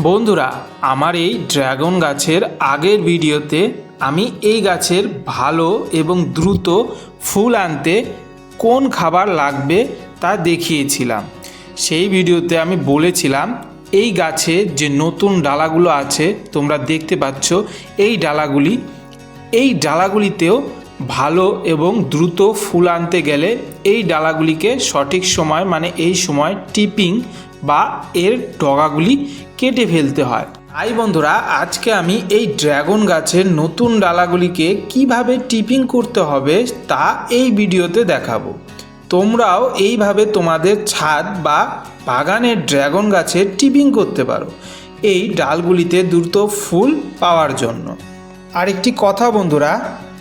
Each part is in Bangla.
বন্ধুরা, আমার এই ড্রাগন গাছের আগের ভিডিওতে আমি এই গাছের ভালো এবং দ্রুত ফুল আনতে কোন খাবার লাগবে তা দেখিয়েছিলাম। সেই ভিডিওতে আমি বলেছিলাম এই গাছে যে নতুন ডালাগুলো আছে তোমরা দেখতে পাচ্ছ, এই ডালাগুলিতেও ভালো এবং দ্রুত ফুল আনতে গেলে এই ডালাগুলিকে সঠিক সময় মানে এই সময় টিপিং বা এর ডগাগুলি কেটে ফেলতে হয়। তাই বন্ধুরা, আজকে আমি এই ড্রাগন গাছের নতুন ডালাগুলিকে কিভাবে টিপিং করতে হবে তা এই ভিডিওতে দেখাবো। তোমরাও এইভাবে তোমাদের ছাদ বা বাগানের ড্রাগন গাছের টিপিং করতে পারো এই ডালগুলিতে দ্রুত ফুল পাওয়ার জন্য। আরেকটি কথা বন্ধুরা,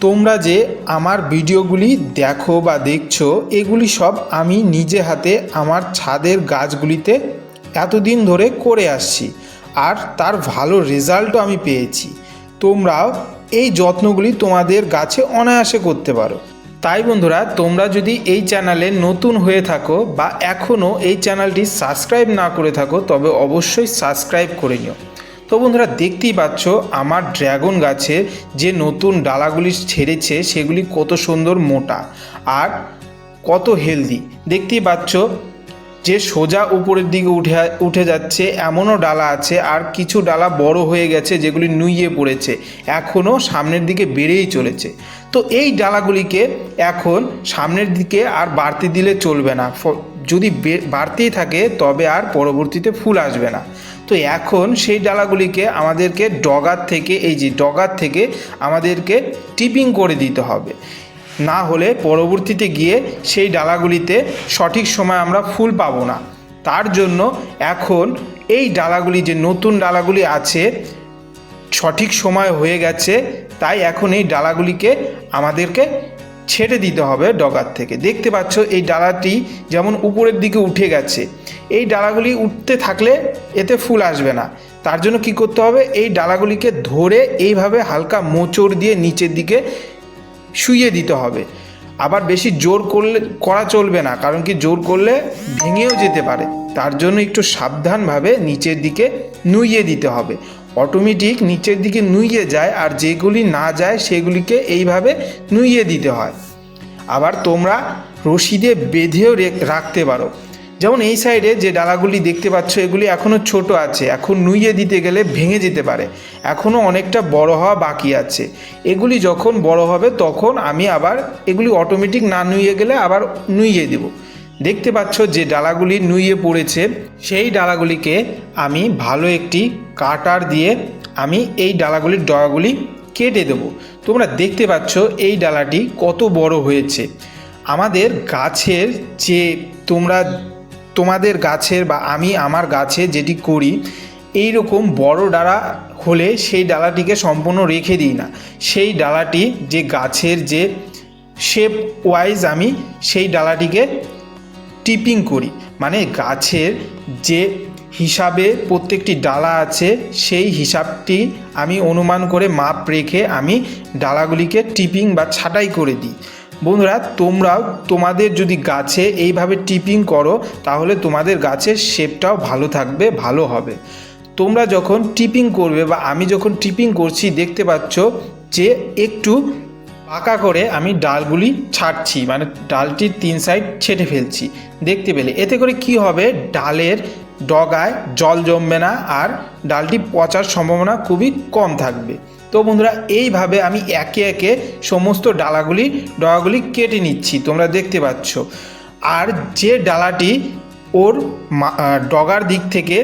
তোমরা যে আমার ভিডিওগুলি দেখো বা দেখছো, এগুলি সব আমি নিজে হাতে আমার ছাদের গাছগুলিতে এতদিন ধরে করে আসছি, আর তার ভালো রেজাল্টও আমি পেয়েছি। তোমরাও এই যত্নগুলি তোমাদের গাছে অনায়াসে করতে পারো। তাই বন্ধুরা, তোমরা যদি এই চ্যানেলে নতুন হয়ে থাকো বা এখনও এই চ্যানেলটি সাবস্ক্রাইব না করে থাকো, তবে অবশ্যই সাবস্ক্রাইব করে নিও। তো বন্ধুরা, দেখতেই পাচ্ছ আমার ড্রাগন গাছে যে নতুন ডালাগুলি ছেড়েছে সেগুলি কত সুন্দর মোটা আর কত হেলদি। দেখতেই পাচ্ছ যে সোজা উপরের দিকে উঠে যাচ্ছে এমনও ডালা আছে, আর কিছু ডালা বড় হয়ে গেছে যেগুলি নুইয়ে পড়েছে, এখনও সামনের দিকে বেড়েই চলেছে। তো এই ডালাগুলিকে এখন সামনের দিকে আর বাড়তে দিলে চলবে না। যদি বাড়তেই থাকে তবে আর পরবর্তীতে ফুল আসবে না। তো এখন সেই ডালাগুলিকে আমাদেরকে ডগার থেকে আমাদেরকে টিপিং করে দিতে হবে, না হলে পরবর্তীতে গিয়ে সেই ডালাগুলিতে সঠিক সময় আমরা ফুল পাবো না। তার জন্য এখন এই ডালাগুলি যে নতুন ডালাগুলি আছে সঠিক সময় হয়ে গেছে, তাই এখন এই ডালাগুলিকে আমাদেরকে ছেড়ে দিতে হবে ডগার থেকে। দেখতে পাচ্ছ এই ডালাটি যেমন উপরের দিকে উঠে গেছে, এই ডালাগুলি উঠতে থাকলে এতে ফুল আসবে না। তার জন্য কি করতে হবে, এই ডালাগুলিকে ধরে এইভাবে হালকা মোচড় দিয়ে নিচের দিকে শুইয়ে দিতে হবে। আবার বেশি জোর করা চলবে না, কারণ কি জোর করলে ভেঙেও যেতে পারে। তার জন্য একটু সাবধানভাবে নিচের দিকে নুইয়ে দিতে হবে। অটোমেটিক নিচের দিকে নুইয়ে যায়, আর যেগুলি না যায় সেগুলিকে এইভাবে নুইয়ে দিতে হয়। আবার তোমরা রশি দিয়ে বেঁধেও রাখতে পারো। যেমন এই সাইডে যে ডালাগুলি দেখতে পাচ্ছ এগুলি এখনও ছোট আছে, এখন নুইয়ে দিতে গেলে ভেঙে যেতে পারে, এখনও অনেকটা বড় হওয়া বাকি আছে। এগুলি যখন বড় হবে তখন আমি আবার এগুলি অটোমেটিক না নুইয়ে গেলে আবার নুইয়ে দেব। দেখতে পাচ্ছ যে ডালাগুলি নুইয়ে পড়েছে, সেই ডালাগুলিকে আমি ভালো একটি কাটার দিয়ে আমি এই ডালাগুলির ডগাগুলি কেটে দেব। তোমরা দেখতে পাচ্ছ এই ডালাটি কত বড় হয়েছে। আমাদের গাছের যে তোমাদের গাছের বা আমি আমার গাছে যেটি করি, এই রকম বড় ডালা হলে সেই ডালাটিকে সম্পূর্ণ রেখে দিই না। সেই ডালাটি যে গাছের যে শেপ ওয়াইজ আমি সেই ডালাটিকে টিপিং করি, মানে গাছের যে হিসাবে প্রত্যেকটি ডালা আছে সেই হিসাবটি আমি অনুমান করে মাপ রেখে আমি ডালাগুলিকে টিপিং বা ছাঁটাই করে দিই। বন্ধুরা, তোমরাও তোমাদের যদি গাছে এইভাবে টিপিং করো তাহলে তোমাদের গাছের শেপটাও ভালো থাকবে, ভালো হবে। তোমরা যখন টিপিং করবে বা আমি যখন টিপিং করছি দেখতে পাচ্ছ যে একটু পাকা করে আমি ডালগুলি ছাড়ছি, মানে ডালটির 3 সাইড ছেটে ফেলছি। দেখতে পেলে এতে করে কি হবে, ডালের ডগায় জল জমবে না আর ডালটি পচার সম্ভাবনা খুবই কম থাকবে। তো বন্ধুরা, এইভাবে আমি একে একে সমস্ত ডগাগুলি কেটে নিচ্ছি, তোমরা দেখতে পাচ্ছ। আর যে ডালাটি ওর ডগার দিক থেকে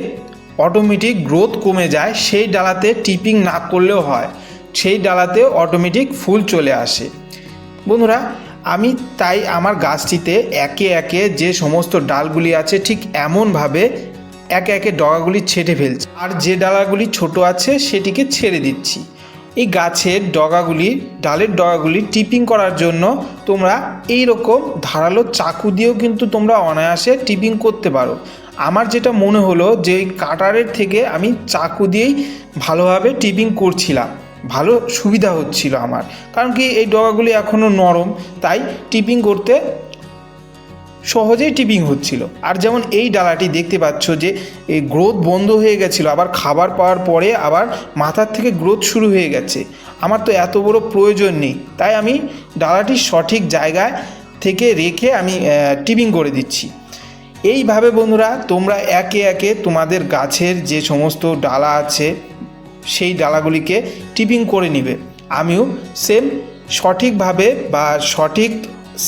অটোমেটিক গ্রোথ কমে যায় সেই ডালাতে টিপিং না করলেও হয়, সেই ডালাতে অটোমেটিক ফুল চলে আসে। বন্ধুরা, আমি তাই আমার গাছটিতে একে একে যে সমস্ত ডালগুলি আছে ঠিক এমনভাবে একে একে ডগাগুলি ছেটে ফেলছি, আর যে ডালাগুলি ছোট আছে সেটিকে ছেড়ে দিচ্ছি। এই গাছের ডালের ডগাগুলি টিপিং করার জন্য তোমরা এই রকম ধারালো চাকু দিয়েও কিন্তু তোমরা অনায়াসে টিপিং করতে পারো। আমার যেটা মনে হলো যে এই কাটারের থেকে আমি চাকু দিয়েই ভালোভাবে টিপিং করছিলাম, ভালো সুবিধা হচ্ছিল আমার, কারণ কি এই ডগাগুলি এখনও নরম, তাই টিপিং করতে সহজেই টিপিং হচ্ছিল। আর যেমন এই ডালাটি দেখতে পাচ্ছ যে এই গ্রোথ বন্ধ হয়ে গেছিলো, আবার খাবার পাওয়ার পরে আবার মাথার থেকে গ্রোথ শুরু হয়ে গেছে। আমার তো এত বড় প্রয়োজন নেই, তাই আমি ডালাটি সঠিক জায়গায় থেকে রেখে আমি টিপিং করে দিচ্ছি। এইভাবে বন্ধুরা তোমরা একে একে তোমাদের গাছের যে সমস্ত ডালা আছে সেই ডালাগুলিকে টিপিং করে নিবে। আমিও সেম সঠিকভাবে বা সঠিক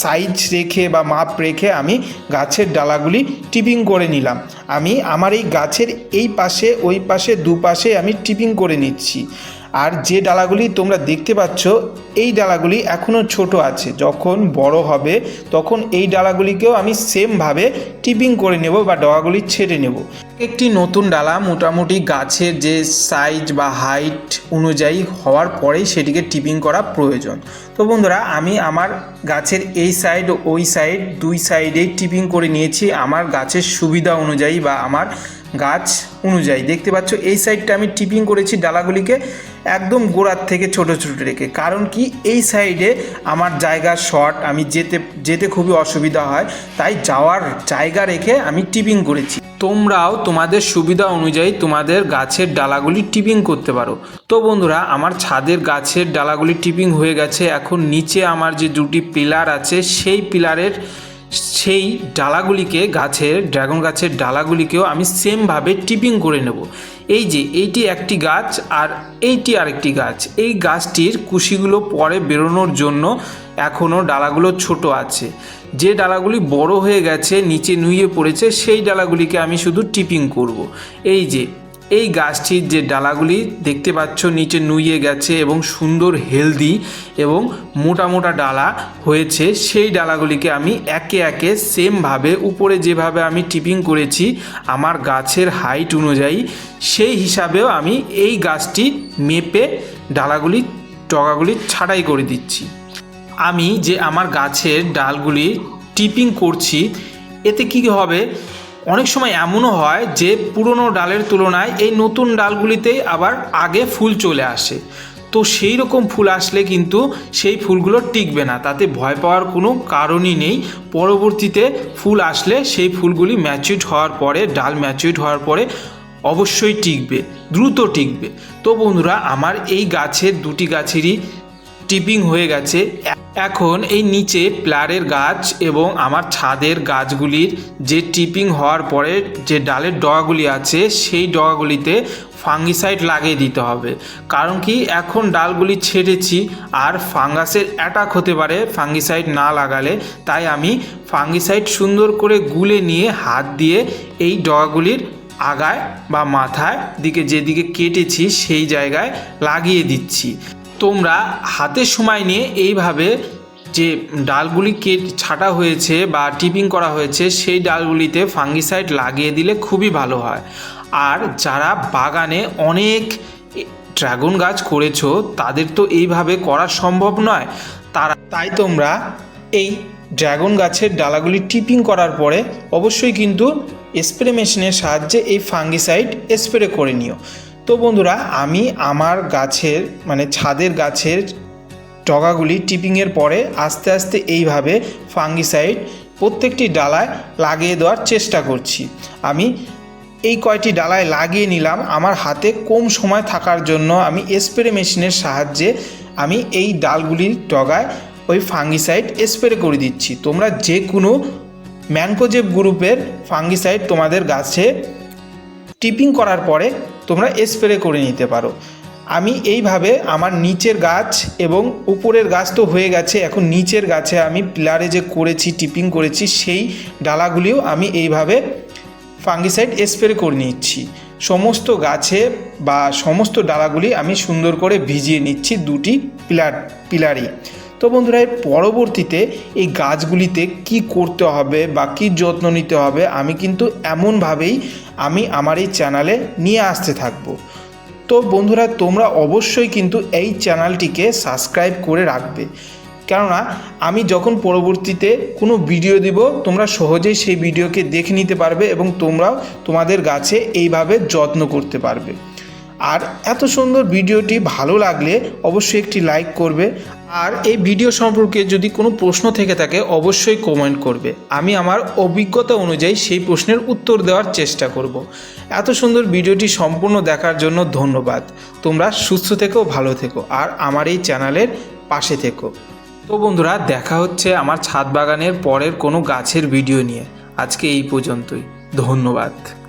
সাইজ রেখে বা মাপ রেখে আমি গাছের ডালাগুলি টিপিং করে নিলাম। আমি আমার এই গাছের এই পাশে ওই পাশে দুপাশে আমি টিপিং করে নিচ্ছি। আর যে ডালাগুলি তোমরা দেখতে পাচ্ছ এই ডালাগুলি এখনও ছোট আছে, যখন বড় হবে তখন এই ডালাগুলিকেও আমি সেমভাবে টিপিং করে নেব বা ডগাগুলি ছেড়ে নেব। একটি নতুন ডালা মোটামুটি গাছের যে সাইজ বা হাইট অনুযায়ী হওয়ার পরেই সেটিকে টিপিং করা প্রয়োজন। তো বন্ধুরা আমি আমার গাছের এই সাইড ওই সাইড দুই সাইডেই টিপিং করে নিয়েছি আমার গাছের সুবিধা অনুযায়ী বা আমার গাছ অনুযায়ী। দেখতে পাচ্ছ এই সাইডটা আমি টিপিং করেছি ডালাগুলিকে একদম গোড়ার থেকে ছোট ছোট রেখে, কারণ কি এই সাইডে আমার জায়গা শর্ট, আমি যেতে খুবই অসুবিধা হয়, তাই যাওয়ার জায়গা রেখে আমি টিপিং করেছি। তোমরাও তোমাদের সুবিধা অনুযায়ী তোমাদের গাছের ডালাগুলি টিপিং করতে পারো। তো বন্ধুরা আমার ছাদের গাছের ডালাগুলি টিপিং হয়ে গেছে। এখন নিচে আমার যে দুটি পিলার আছে সেই ডালাগুলিকে ড্রাগন গাছের ডালাগুলিকেও আমি সেমভাবে টিপিং করে নেব। এই যে এইটি একটি গাছ আর এইটি আরেকটি গাছ, এই গাছটির কুশিগুলো পরে বেরোনোর জন্য এখনও ডালাগুলো ছোট আছে। যে ডালাগুলি বড় হয়ে গেছে নিচে নুয়ে পড়েছে সেই ডালাগুলিকে আমি শুধু টিপিং করব। এই যে এই গাছটির যে ডালাগুলি দেখতে পাচ্ছ নিচে নুয়ে গেছে এবং সুন্দর হেলদি এবং মোটা মোটা ডালা হয়েছে, সেই ডালাগুলিকে আমি একে একে সেমভাবে উপরে যেভাবে আমি টিপিং করেছি আমার গাছের হাইট অনুযায়ী সেই হিসাবেও আমি এই গাছটি মেপে ডগাগুলি ছাঁটাই করে দিচ্ছি। আমি যে আমার গাছের ডালগুলি টিপিং করছি এতে কী হবে, অনেক সময় এমনও হয় যে পুরনো ডালের তুলনায় এই নতুন ডালগুলিতেই আবার আগে ফুল চলে আসে। তো সেই রকম ফুল আসলে কিন্তু সেই ফুলগুলো টিকবে না, তাতে ভয় পাওয়ার কোনো কারণই নেই। পরবর্তীতে ফুল আসলে সেই ফুলগুলি ম্যাচিউরড হওয়ার পরে, ডাল ম্যাচিউরড হওয়ার পরে অবশ্যই টিকবে, দ্রুত টিকবে। তো বন্ধুরা আমার এই গাছের দুটি গাছেরই টিপিং হয়ে গেছে। এখন এই নিচে প্লারের গাছ এবং আমার ছাদের গাছগুলির যে টিপিং হওয়ার পরে যে ডালের ডগাগুলি আছে সেই ডগাগুলিতে ফাঙ্গিসাইড লাগিয়ে দিতে হবে। কারণ কি এখন ডালগুলি ছেড়েছি আর ফাঙ্গাসের অ্যাটাক হতে পারে ফাঙ্গিসাইড না লাগালে, তাই আমি ফাঙ্গিসাইড সুন্দর করে গুলে নিয়ে হাত দিয়ে এই ডগাগুলির আগায় বা মাথায় দিকে যেদিকে কেটেছি সেই জায়গায় লাগিয়ে দিচ্ছি। তোমরা হাতে সময় নিয়ে এইভাবে যে ডালগুলি ছাঁটা হয়েছে বা টিপিং করা হয়েছে সেই ডালগুলিতে ফাঙ্গিসাইড লাগিয়ে দিলে খুবই ভালো হয়। আর যারা বাগানে অনেক ড্রাগন গাছ করেছো তাদের তো এইভাবে করা সম্ভব নয়, তাই তোমরা এই ড্রাগন গাছের ডালাগুলি টিপিং করার পরে অবশ্যই কিন্তু স্প্রে মেশিনের সাহায্যে এই ফাঙ্গিসাইড স্প্রে করে নিও। তো বন্ধুরা আমি আমার গাছের ছাদের গাছের ডগাগুলি টিপিংয়ের পরে আস্তে আস্তে এইভাবে ফাঙ্গিসাইড প্রত্যেকটি ডালায় লাগিয়ে দেওয়ার চেষ্টা করছি। আমি এই কয়টি ডালায় লাগিয়ে নিলাম। আমার হাতে কম সময় থাকার জন্য আমি স্প্রে মেশিনের সাহায্যে আমি এই ডালগুলির ডগায় ওই ফাঙ্গিসাইড স্প্রে করে দিচ্ছি। তোমরা যে কোনো ম্যানকোজেব গ্রুপের ফাঙ্গিসাইড তোমাদের গাছে টিপিং করার পরে তোমরা স্প্রে করে নিতে পারো। আমি এইভাবে আমার নিচের গাছ এবং উপরের গাছ তো হয়ে গেছে, এখন নিচের গাছে আমি পিলারে যে করেছি টিপিং করেছি সেই ডালাগুলিও আমি এইভাবে ফাঙ্গিসাইড স্প্রে করে নিচ্ছি। সমস্ত গাছে বা সমস্ত ডালাগুলি আমি সুন্দর করে ভিজিয়ে নিচ্ছি দুটি পিলারই। তো বন্ধুরা এর পরবর্তীতে এই গাছগুলিতে কি করতে হবে বা কী যত্ন নিতে হবে আমি কিন্তু এমনভাবেই আমি আমার এই চ্যানেলে নিয়ে আসতে থাকবো। তো বন্ধুরা তোমরা অবশ্যই কিন্তু এই চ্যানেলটিকে সাবস্ক্রাইব করে রাখবে, কেননা আমি যখন পরবর্তীতে কোনো ভিডিও দিব তোমরা সহজেই সেই ভিডিওকে দেখে নিতে পারবে এবং তোমরাও তোমাদের গাছে এইভাবে যত্ন করতে পারবে। আর এত সুন্দর ভিডিওটি ভালো লাগলে অবশ্যই একটি লাইক করবে। আর এই ভিডিও সম্পর্কে যদি কোনো প্রশ্ন থেকে থাকে অবশ্যই কমেন্ট করবে, আমি আমার অভিজ্ঞতা অনুযায়ী সেই প্রশ্নের উত্তর দেওয়ার চেষ্টা করব। এত সুন্দর ভিডিওটি সম্পূর্ণ দেখার জন্য ধন্যবাদ। তোমরা সুস্থ থেকো, ভালো থেকো, আর আমার এই চ্যানেলের পাশে থেকো। তো বন্ধুরা, দেখা হচ্ছে আমার ছাদ বাগানের পরের কোনো গাছের ভিডিও নিয়ে। আজকে এই পর্যন্তই, ধন্যবাদ।